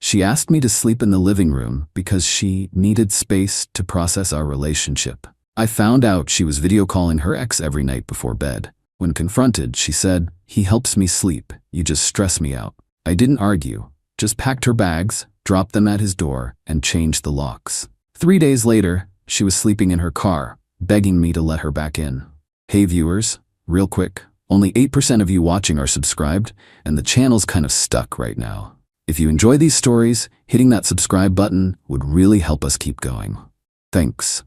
She asked me to sleep in the living room because she needed space to process our relationship. I found out she was video calling her ex every night before bed. When confronted, she said, "He helps me sleep, you just stress me out." I didn't argue, just packed her bags, dropped them at his door, and changed the locks. 3 days later, she was sleeping in her car, begging me to let her back in. Hey viewers, real quick, only 8% of you watching are subscribed, and the channel's kind of stuck right now. If you enjoy these stories, hitting that subscribe button would really help us keep going. Thanks.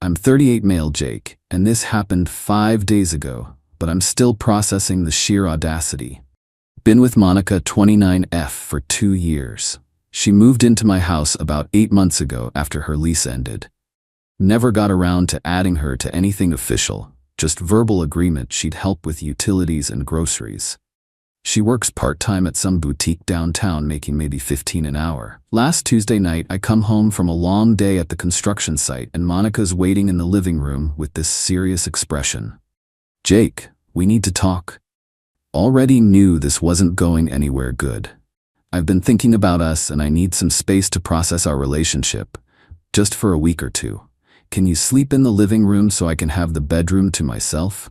I'm 38 male Jake, and this happened 5 days ago, but I'm still processing the sheer audacity. Been with Monica 29F for 2 years. She moved into my house about 8 months ago after her lease ended. Never got around to adding her to anything official, just verbal agreement she'd help with utilities and groceries. She works part-time at some boutique downtown, making maybe $15 an hour. Last Tuesday night, I come home from a long day at the construction site and Monica's waiting in the living room with this serious expression. "Jake, we need to talk." Already knew this wasn't going anywhere good. I've been thinking about us and I need some space to process our relationship, just for a week or two. Can you sleep in the living room so I can have the bedroom to myself?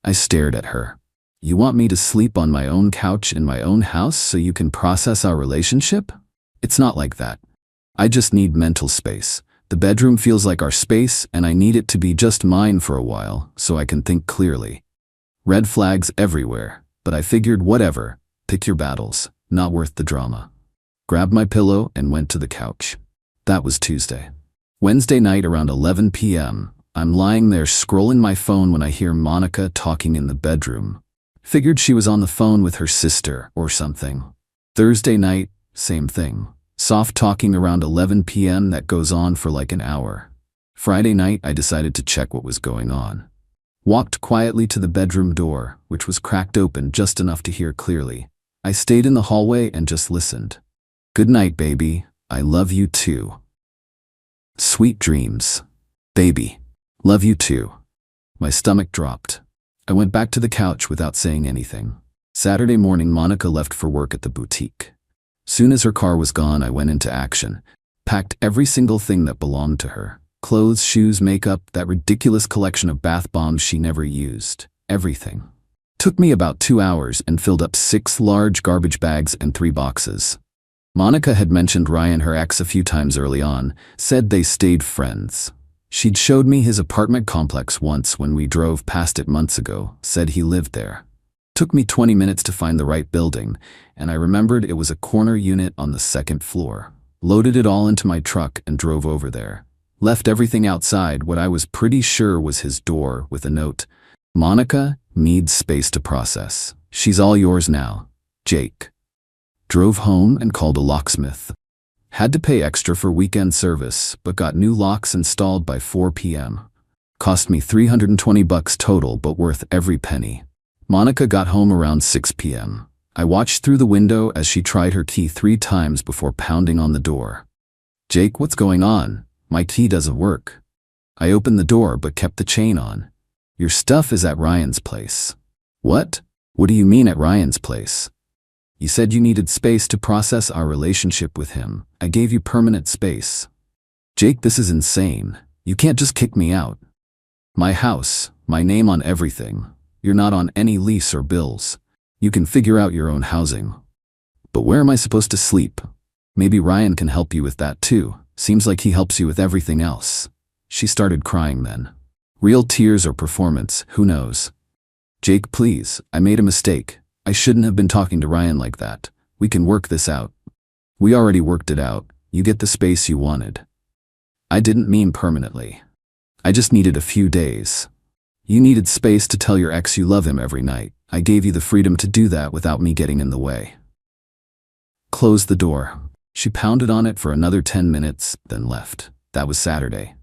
I stared at her. You want me to sleep on my own couch in my own house so you can process our relationship? It's not like that. I just need mental space. The bedroom feels like our space and I need it to be just mine for a while so I can think clearly. Red flags everywhere, but I figured whatever, pick your battles, not worth the drama. Grabbed my pillow and went to the couch. That was Tuesday. Wednesday night around 11 p.m., I'm lying there scrolling my phone when I hear Monica talking in the bedroom. Figured she was on the phone with her sister or something. Thursday night, same thing. Soft talking around 11 p.m. that goes on for like an hour. Friday night, I decided to check what was going on. Walked quietly to the bedroom door, which was cracked open just enough to hear clearly. I stayed in the hallway and just listened. "Good night, baby. I love you too." Sweet dreams. Baby. Love you too. My stomach dropped. I went back to the couch without saying anything. Saturday morning, Monica left for work at the boutique. Soon as her car was gone, I went into action. Packed every single thing that belonged to her. Clothes, shoes, makeup, that ridiculous collection of bath bombs she never used. Everything. Took me about 2 hours and filled up 6 large garbage bags and 3 boxes. Monica had mentioned Ryan, her ex, a few times early on, said they stayed friends. She'd showed me his apartment complex once when we drove past it months ago, said he lived there. Took me 20 minutes to find the right building, and I remembered it was a corner unit on the 2nd floor. Loaded it all into my truck and drove over there. Left everything outside what I was pretty sure was his door with a note. "Monica needs space to process. She's all yours now. Jake." Drove home and called a locksmith. Had to pay extra for weekend service, but got new locks installed by 4 p.m. Cost me $320 total, but worth every penny. Monica got home around 6 p.m. I watched through the window as she tried her key 3 times before pounding on the door. "Jake, what's going on? My key doesn't work." I opened the door but kept the chain on. "Your stuff is at Ryan's place." "What? What do you mean at Ryan's place?" "You said you needed space to process our relationship with him. I gave you permanent space." "Jake, this is insane. You can't just kick me out." "My house, my name on everything. You're not on any lease or bills. You can figure out your own housing." "But where am I supposed to sleep?" "Maybe Ryan can help you with that too. Seems like he helps you with everything else." She started crying then. Real tears or performance, who knows? "Jake, please, I made a mistake. I shouldn't have been talking to Ryan like that. We can work this out." "We already worked it out. You get the space you wanted." "I didn't mean permanently. I just needed a few days." "You needed space to tell your ex you love him every night. I gave you the freedom to do that without me getting in the way." Closed the door. She pounded on it for another 10 minutes, then left. That was Saturday.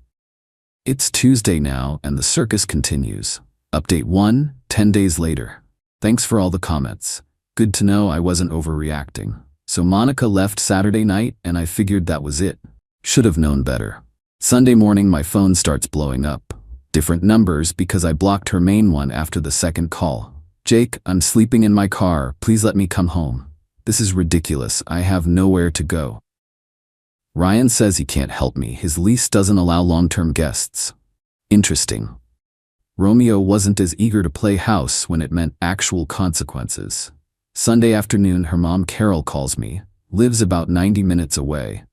It's Tuesday now, and the circus continues. Update 1, 10 days later. Thanks for all the comments. Good to know I wasn't overreacting. So Monica left Saturday night, and I figured that was it. Should have known better. Sunday morning, my phone starts blowing up. Different numbers because I blocked her main one after the second call. "Jake, I'm sleeping in my car. Please let me come home." This is ridiculous. I have nowhere to go. Ryan says he can't help me. His lease doesn't allow long-term guests. Interesting. Romeo wasn't as eager to play house when it meant actual consequences. Sunday afternoon, her mom Carol calls me, lives about 90 minutes away.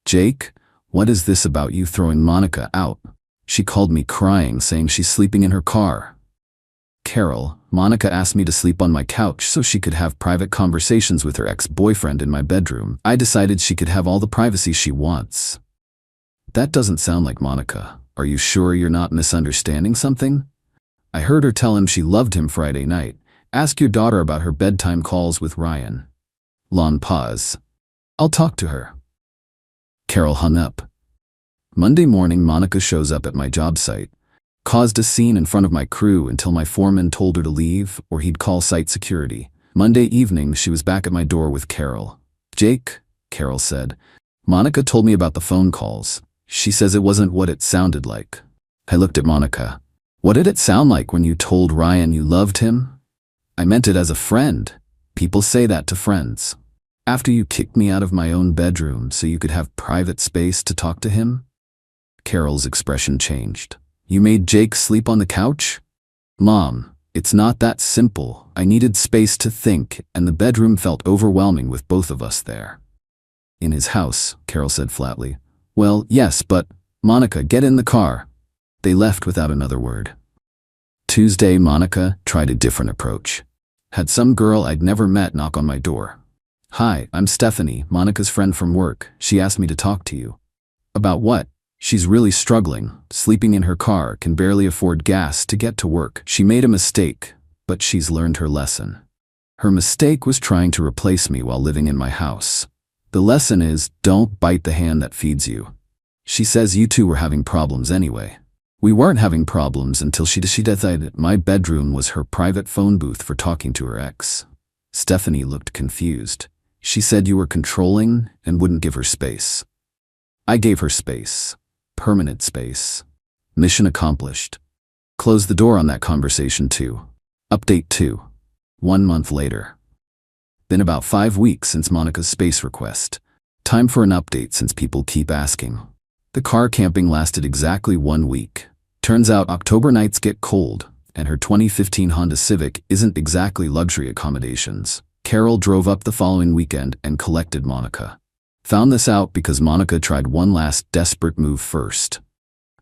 Jake, what is this about you throwing Monica out? She called me crying, saying she's sleeping in her car. Carol, Monica asked me to sleep on my couch so she could have private conversations with her ex-boyfriend in my bedroom. I decided she could have all the privacy she wants. That doesn't sound like Monica. Are you sure you're not misunderstanding something? I heard her tell him she loved him Friday night. Ask your daughter about her bedtime calls with Ryan. Long pause. I'll talk to her. Carol hung up. Monday morning, Monica shows up at my job site. Caused a scene in front of my crew until my foreman told her to leave or he'd call site security. Monday evening, she was back at my door with Carol. Jake, Carol said, Monica told me about the phone calls. She says it wasn't what it sounded like. I looked at Monica. What did it sound like when you told Ryan you loved him? I meant it as a friend. People say that to friends. After you kicked me out of my own bedroom so you could have private space to talk to him? Carol's expression changed. You made Jake sleep on the couch? Mom, it's not that simple. I needed space to think, and the bedroom felt overwhelming with both of us there. In his house, Carol said flatly. Well, yes, but, Monica, get in the car. They left without another word. Tuesday, Monica tried a different approach. Had some girl I'd never met knock on my door. Hi, I'm Stephanie, Monica's friend from work. She asked me to talk to you. About what? She's really struggling, sleeping in her car, can barely afford gas to get to work. She made a mistake, but she's learned her lesson. Her mistake was trying to replace me while living in my house. The lesson is, don't bite the hand that feeds you. She says you two were having problems anyway. We weren't having problems until she decided my bedroom was her private phone booth for talking to her ex. Stephanie looked confused. She said you were controlling and wouldn't give her space. I gave her space. Permanent space. Mission accomplished. Closed the door on that conversation too. Update 2. 1 month later. Been about 5 weeks since Monica's space request. Time for an update since people keep asking. The car camping lasted exactly 1 week. Turns out October nights get cold, and her 2015 Honda Civic isn't exactly luxury accommodations. Carol drove up the following weekend and collected Monica. Found this out because Monica tried one last desperate move first.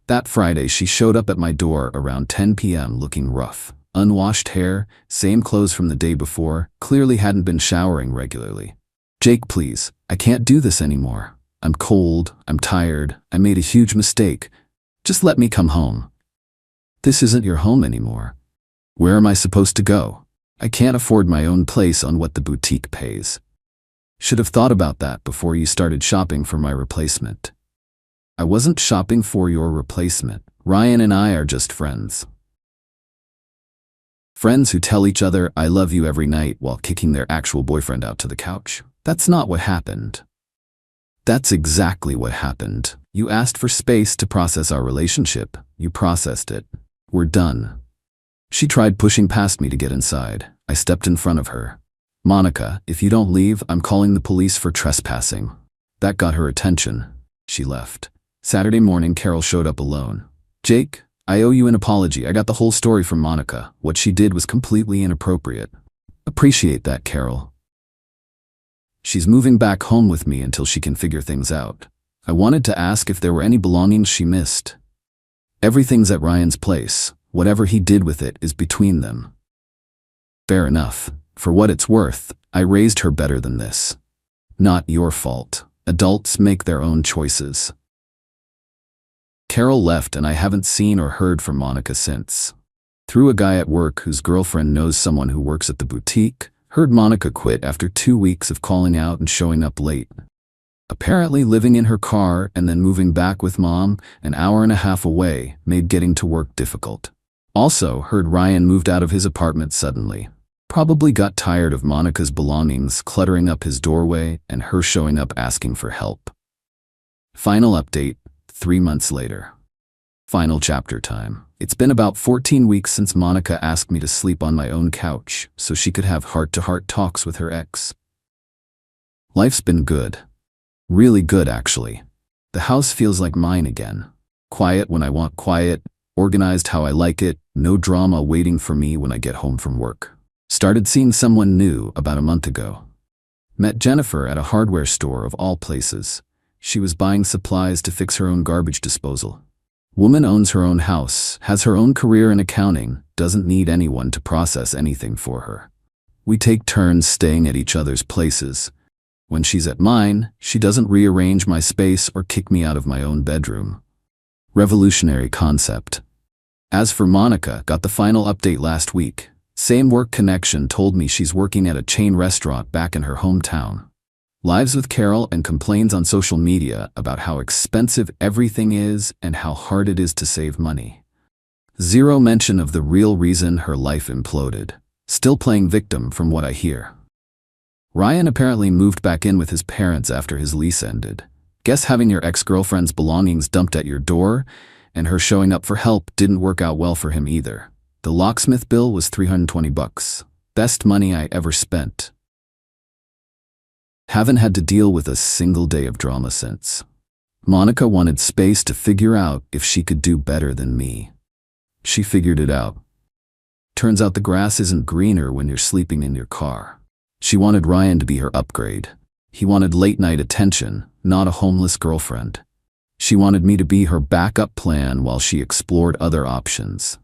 That Friday, she showed up at my door around 10 p.m. looking rough. Unwashed hair, same clothes from the day before, clearly hadn't been showering regularly. Jake, please, I can't do this anymore. I'm cold, I'm tired, I made a huge mistake. Just let me come home. This isn't your home anymore. Where am I supposed to go? I can't afford my own place on what the boutique pays. Should have thought about that before you started shopping for my replacement. I wasn't shopping for your replacement. Ryan and I are just friends. Friends who tell each other I love you every night while kicking their actual boyfriend out to the couch. That's not what happened. That's exactly what happened. You asked for space to process our relationship. You processed it. We're done. She tried pushing past me to get inside. I stepped in front of her. Monica, if you don't leave, I'm calling the police for trespassing. That got her attention. She left. Saturday morning, Carol showed up alone. Jake, I owe you an apology. I got the whole story from Monica. What she did was completely inappropriate. Appreciate that, Carol. She's moving back home with me until she can figure things out. I wanted to ask if there were any belongings she missed. Everything's at Ryan's place. Whatever he did with it is between them. Fair enough. For what it's worth, I raised her better than this. Not your fault. Adults make their own choices. Carol left and I haven't seen or heard from Monica since. Through a guy at work whose girlfriend knows someone who works at the boutique, heard Monica quit after 2 weeks of calling out and showing up late. Apparently living in her car and then moving back with mom an hour and a half away made getting to work difficult. Also heard Ryan moved out of his apartment suddenly. Probably got tired of Monica's belongings cluttering up his doorway and her showing up asking for help. Final update, 3 months later. Final chapter time. It's been about 14 weeks since Monica asked me to sleep on my own couch so she could have heart-to-heart talks with her ex. Life's been good. Really good, actually. The house feels like mine again. Quiet when I want quiet, organized how I like it, no drama waiting for me when I get home from work. Started seeing someone new about a month ago. Met Jennifer at a hardware store of all places. She was buying supplies to fix her own garbage disposal. Woman owns her own house, has her own career in accounting, doesn't need anyone to process anything for her. We take turns staying at each other's places. When she's at mine, she doesn't rearrange my space or kick me out of my own bedroom. Revolutionary concept. As for Monica, got the final update last week. Same work connection told me she's working at a chain restaurant back in her hometown. Lives with Carol and complains on social media about how expensive everything is and how hard it is to save money. Zero mention of the real reason her life imploded. Still playing victim from what I hear. Ryan apparently moved back in with his parents after his lease ended. Guess having your ex-girlfriend's belongings dumped at your door and her showing up for help didn't work out well for him either. The locksmith bill was $320. Best money I ever spent. Haven't had to deal with a single day of drama since. Monica wanted space to figure out if she could do better than me. She figured it out. Turns out the grass isn't greener when you're sleeping in your car. She wanted Ryan to be her upgrade. He wanted late-night attention, not a homeless girlfriend. She wanted me to be her backup plan while she explored other options.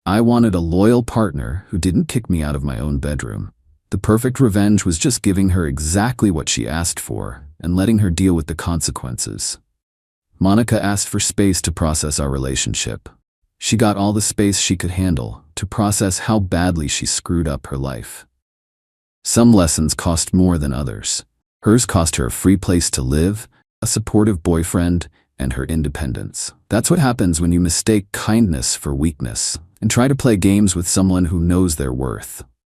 I wanted a loyal partner who didn't kick me out of my own bedroom. The perfect revenge was just giving her exactly what she asked for and letting her deal with the consequences. Monica asked for space to process our relationship. She got all the space she could handle to process how badly she screwed up her life. Some lessons cost more than others. Hers cost her a free place to live, a supportive boyfriend, and her independence. That's what happens when you mistake kindness for weakness and try to play games with someone who knows their worth.